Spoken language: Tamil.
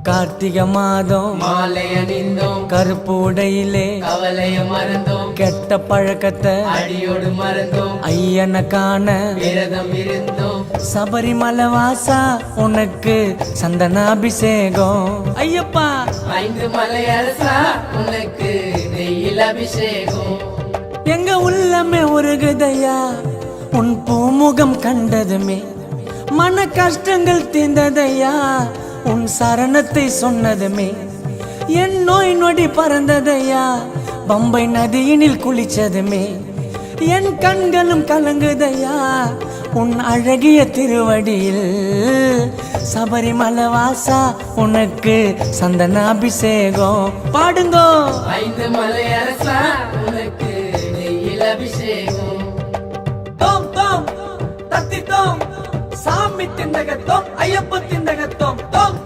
கார்த்திகை மாதம் மாலை அணிந்தோம், கருப்பு உடையிலே கவலைய மறந்தோம், கெட்ட பழக்கத்தை அடியோடு மறந்தோம், ஐயனை காண விரதம் இருந்தோம். சபரிமலை வாசா உனக்கு சந்தனாபிஷேகம். ஐயப்பா 5 மலை அரசா உனக்கு நெய்யில் அபிஷேகம். எங்க உள்ளமே உருகுதையா உன் பூமுகம் கண்டதுமே, மன கஷ்டங்கள் தீர்ந்ததையா உன் சரணத்தை சொன்னதுமே, என் நோய் நொடி பறந்ததையா பம்பை நதியினில் குளிச்சதுமே, என் கண்களும் கலங்குதையா உன் அழகிய திருவடியில். சபரிமலை வாசா உனக்கு சந்தனாபிஷேகம். பாடுங்கோ 5 மலை அரசா உனக்கு நெய்யில் அபிஷேகம். தோம் தோம் தத்தி தோம் சாமி திண்டகத்தோம் ஐயப்ப திண்டகத்தோம் தோம்